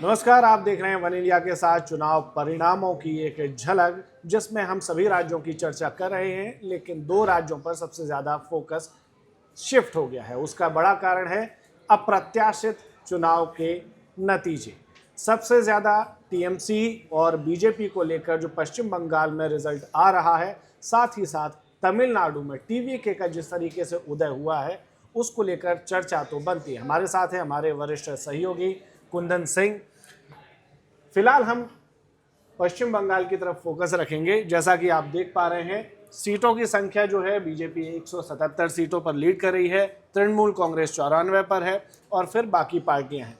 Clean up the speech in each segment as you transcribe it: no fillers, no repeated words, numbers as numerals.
नमस्कार, आप देख रहे हैं वन इंडिया के साथ चुनाव परिणामों की एक झलक, जिसमें हम सभी राज्यों की चर्चा कर रहे हैं, लेकिन दो राज्यों पर सबसे ज़्यादा फोकस शिफ्ट हो गया है। उसका बड़ा कारण है अप्रत्याशित चुनाव के नतीजे। सबसे ज़्यादा टीएमसी और बीजेपी को लेकर जो पश्चिम बंगाल में रिजल्ट आ रहा है, साथ ही साथ तमिलनाडु में टीवीके का जिस तरीके से उदय हुआ है, उसको लेकर चर्चा तो बनती है। हमारे साथ है हमारे वरिष्ठ सहयोगी कुंदन सिंह। फिलहाल हम पश्चिम बंगाल की तरफ फोकस रखेंगे। जैसा कि आप देख पा रहे हैं, सीटों की संख्या जो है, बीजेपी 177 सीटों पर लीड कर रही है, तृणमूल कांग्रेस 94 पर है और फिर बाकी पार्टियां हैं।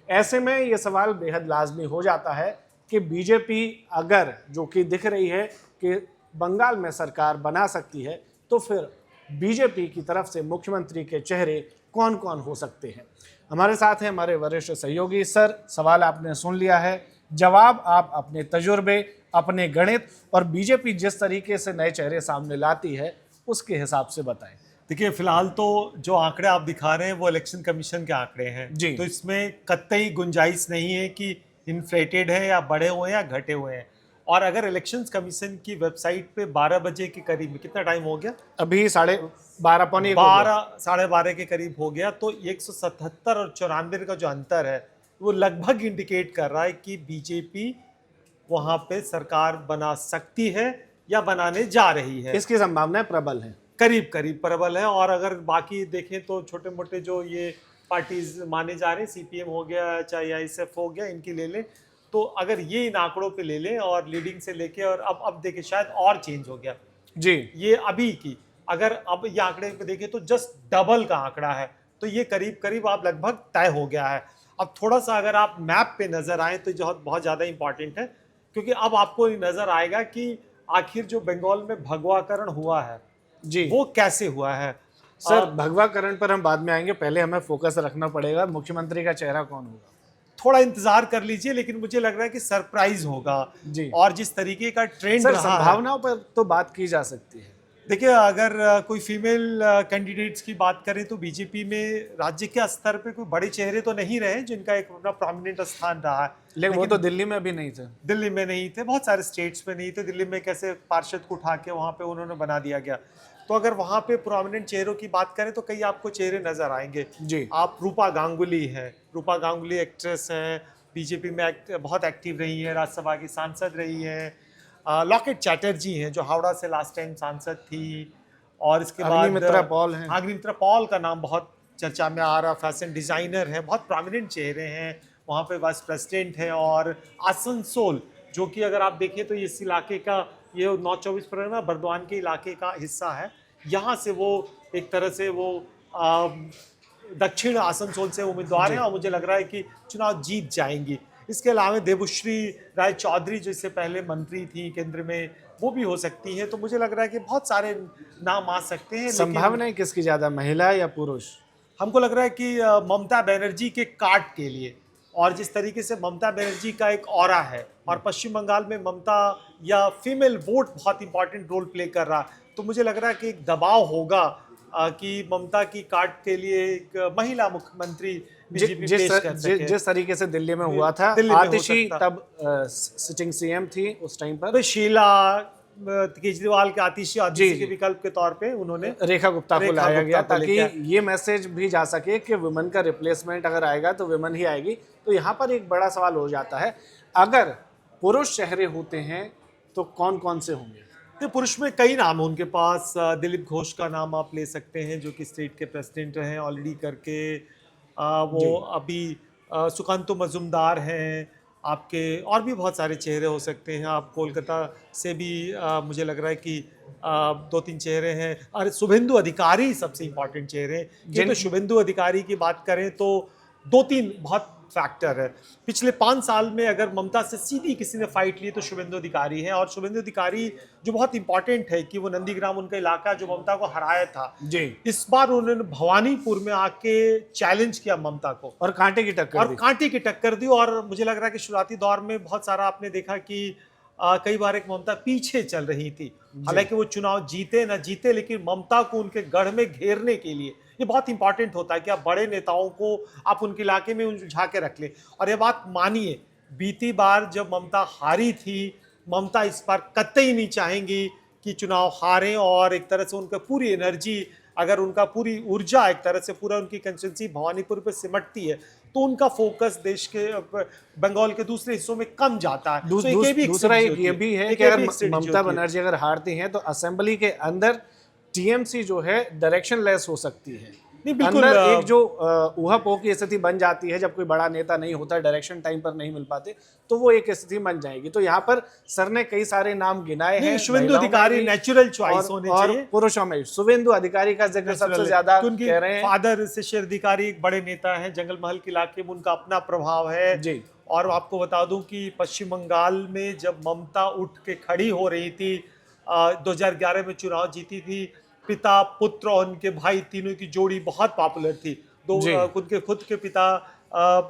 ऐसे में ये सवाल बेहद लाजमी हो जाता है कि बीजेपी अगर, जो कि दिख रही है कि बंगाल में सरकार बना सकती है, तो फिर बीजेपी की तरफ से मुख्यमंत्री के चेहरे कौन कौन हो सकते हैं। हमारे साथ हैं हमारे वरिष्ठ सहयोगी। सर, सवाल आपने सुन लिया है, जवाब आप अपने तजुर्बे, अपने गणित और बीजेपी जिस तरीके से नए चेहरे सामने लाती है उसके हिसाब से बताएं। देखिए, फिलहाल तो जो आंकड़े आप दिखा रहे हैं वो इलेक्शन कमीशन के आंकड़े हैं जी। तो इसमें कतई गुंजाइश नहीं है कि इन्फ्लेटेड है या बढ़े हुए हैं या घटे हुए हैं। और अगर इलेक्शन कमीशन की वेबसाइट पे 12 बजे के करीब, कितना टाइम हो गया, अभी 12:30 पौने 12 साढ़े 12 के करीब हो गया, तो 177 और 94 का जो अंतर है वो लगभग इंडिकेट कर रहा है कि बीजेपी वहां पे सरकार बना सकती है या बनाने जा रही है। इसकी संभावनाएं प्रबल हैं, करीब करीब प्रबल है। और अगर बाकी देखें तो छोटे मोटे जो ये पार्टीज माने जा रहे हैं, सीपीएम हो गया, चाहे आईएसएफ हो गया, इनकी ले लें, तो अगर ये इन आंकड़ों पे ले लें और लीडिंग से लेके, और अब देखिए शायद और चेंज हो गया जी। ये अभी की, अगर अब ये आंकड़े पे देखें तो जस्ट डबल का आंकड़ा है, तो ये करीब करीब आप लगभग तय हो गया है। अब थोड़ा सा अगर आप मैप पे नजर आए तो जो बहुत ज़्यादा इंपॉर्टेंट है, क्योंकि अब आपको नजर आएगा कि आखिर जो बंगाल में भगवाकरण हुआ है जी, वो कैसे हुआ है। सर, भगवाकरण पर हम बाद में आएंगे, पहले हमें फोकस रखना पड़ेगा मुख्यमंत्री का चेहरा कौन होगा। थोड़ा इंतजार कर लीजिए, लेकिन मुझे लग रहा है कि सरप्राइज होगा जी। और जिस तरीके का ट्रेंड सर, रहा है। संभावनाओं पर तो बात की जा सकती है। देखिए, अगर कोई फीमेल कैंडिडेट्स की बात करें तो बीजेपी में राज्य के स्तर पे कोई बड़े चेहरे तो नहीं रहे जिनका एक अपना प्रोमिनेंट स्थान रहा है, लेकिन वो तो दिल्ली में भी नहीं थे। दिल्ली में नहीं थे, बहुत सारे स्टेट्स में नहीं थे। दिल्ली में कैसे पार्षद को उठा के वहाँ पे उन्होंने बना दिया गया, तो अगर वहाँ पे प्रोमिनेंट चेहरों की बात करें तो कई आपको चेहरे नजर आएंगे जी। आप रूपा गांगुली हैं, रूपा गांगुली एक्ट्रेस हैं, बीजेपी में बहुत एक्टिव रही है, राज्यसभा की सांसद रही हैं। लॉकेट चैटर्जी हैं जो हावड़ा से लास्ट टाइम सांसद थी, और इसके बाद अग्निमित्रा पॉल हैं। अग्निमित्रा पॉल का नाम बहुत चर्चा में आ रहा, फैशन डिजाइनर है, बहुत प्रोमिनेंट चेहरे हैं, वहाँ पे वाइस प्रेसिडेंट है। और आसनसोल, जो कि अगर आप देखें तो इस इलाके का, ये नॉर्थ 24 परगना बर्दवान के इलाके का हिस्सा है, यहाँ से वो एक तरह से वो दक्षिण आसनसोल से उम्मीदवार हैं और मुझे लग रहा है कि चुनाव जीत जाएंगी। इसके अलावा देवश्री राय चौधरी जो इससे पहले मंत्री थी केंद्र में, वो भी हो सकती है। तो मुझे लग रहा है कि बहुत सारे नाम आ सकते हैं। संभावनाएं किसकी ज्यादा, महिला या पुरुष? हमको लग रहा है कि ममता बनर्जी के कार्ड के लिए, और जिस तरीके से ममता बनर्जी का एक ऑरा है, और पश्चिम बंगाल में ममता या फीमेल वोट बहुत इंपॉर्टेंट रोल प्ले कर रहा, तो मुझे लग रहा है कि एक दबाव होगा कि ममता की कार्ड के लिए एक महिला मुख्यमंत्री जिस तरीके से दिल्ली में हुआ था, आतिशी तब सिटिंग सीएम थी उस टाइम पर, शीला केजरीवाल के आतिशी के विकल्प के तौर पे उन्होंने रेखा गुप्ता को लाया गया, ताकि ये मैसेज भी जा सके कि वुमेन का रिप्लेसमेंट अगर आएगा तो वुमेन ही आएगी। तो यहाँ पर एक बड़ा सवाल हो जाता है, अगर पुरुष चेहरे होते हैं तो कौन कौन से होंगे? तो पुरुष में कई नाम हैं उनके पास। दिलीप घोष का नाम आप ले सकते हैं, जो कि स्टेट के प्रेसिडेंट हैं ऑलरेडी करके। वो अभी सुकांतो मजुमदार हैं आपके, और भी बहुत सारे चेहरे हो सकते हैं। आप कोलकाता से भी मुझे लग रहा है कि 2-3 चेहरे हैं। और शुभेंदु अधिकारी सबसे इंपॉर्टेंट चेहरे हैं। तो शुभेंदु अधिकारी की बात करें तो 2-3 बहुत फैक्टर है। पिछले 5 साल में अगर ममता से सीधी किसी ने फाइट ली तो शुभेंदु अधिकारी है। और शुभेंदु अधिकारी जो बहुत इंपॉर्टेंट है कि वो नंदीग्राम उनका इलाका जो ममता को हराया था जी, इस बार उन्होंने भवानीपुर में आके चैलेंज किया ममता को, और कांटे की टक्कर दी। और मुझे लग रहा है कि शुरुआती दौर में बहुत सारा आपने देखा कि कई बार एक ममता पीछे चल रही थी, हालांकि वो चुनाव जीते ना जीते, लेकिन ममता को उनके गढ़ में घेरने के लिए ये बहुत इंपॉर्टेंट होता है कि आप बड़े नेताओं को आप उनके इलाके में उलझा के रख लें। और ये बात मानिए, बीती बार जब ममता हारी थी, ममता इस बार कतई नहीं चाहेंगी कि चुनाव हारें, और एक तरह से उनका पूरी एनर्जी, अगर उनका पूरी ऊर्जा एक तरह से पूरा उनकी कंस्टिट्यूंसी भवानीपुर पे सिमटती है तो उनका फोकस देश के बंगाल के दूसरे हिस्सों में कम जाता है। दूसरा एक ये भी है कि अगर ममता बनर्जी अगर हारती हैं तो असेंबली के अंदर टीएमसी जो है डायरेक्शन लेस हो सकती है। नहीं, बिल्कुल अंदर एक जो ऊहापोह की स्थिति बन जाती है जब कोई बड़ा नेता नहीं होता, डायरेक्शन टाइम पर नहीं मिल पाते, तो वो एक स्थिति बन जाएगी। तो यहाँ पर सर ने कई सारे नाम गिनाए हैं, शुभेंदु अधिकारी नेचुरल चॉइस होने चाहिए, और पुरुषों में शुभेंदु अधिकारी का जिक्र सबसे ज्यादा कह रहे हैं। फादर शिशिर अधिकारी एक बड़े नेता हैं, जंगल महल के इलाके में उनका अपना प्रभाव है जी। और आपको बता दूं कि पश्चिम बंगाल में जब ममता उठ के खड़ी हो रही थी, 2011 में चुनाव जीती थी, पिता पुत्र और उनके भाई तीनों की जोड़ी बहुत पॉपुलर थी। उनके खुद के पिता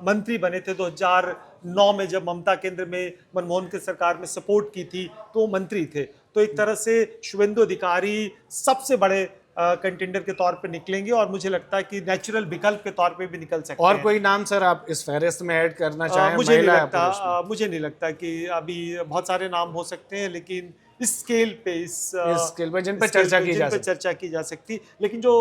मंत्री बने थे 2009 में, जब ममता केंद्र में मनमोहन की सरकार में सपोर्ट की थी तो मंत्री थे। तो एक तरह से शुभेंदु अधिकारी सबसे बड़े कंटेंडर के तौर पे निकलेंगे और मुझे लगता है कि नेचुरल विकल्प के तौर पे भी निकल सकते हैं। और कोई नाम सर आप इस फहरिस्त में ऐड करना चाहें? मुझे नहीं लगता कि अभी बहुत सारे नाम हो सकते हैं, लेकिन इस स्केल पे जिन पर चर्चा की जा सकती। लेकिन जो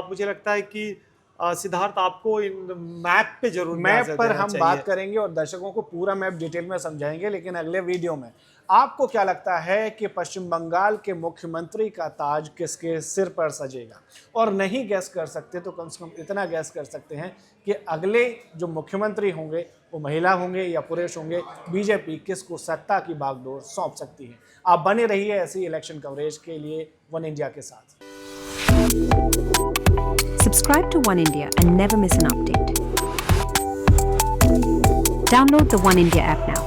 मुझे लगता है कि सिद्धार्थ आपको इन मैप पे जरूर मैप पर हम बात करेंगे और दर्शकों को पूरा मैप डिटेल में समझाएंगे, लेकिन अगले वीडियो में आपको क्या लगता है कि पश्चिम बंगाल के मुख्यमंत्री का ताज किसके सिर पर सजेगा? और नहीं गैस कर सकते तो कम से कम इतना गैस कर सकते हैं कि अगले जो मुख्यमंत्री होंगे वो महिला होंगे या पुरुष होंगे, बीजेपी किसको सत्ता की बागडोर सौंप सकती है। आप बने रहिए ऐसी इलेक्शन कवरेज के लिए वन इंडिया के साथ। Subscribe to One India and never miss an update. Download the One India app now.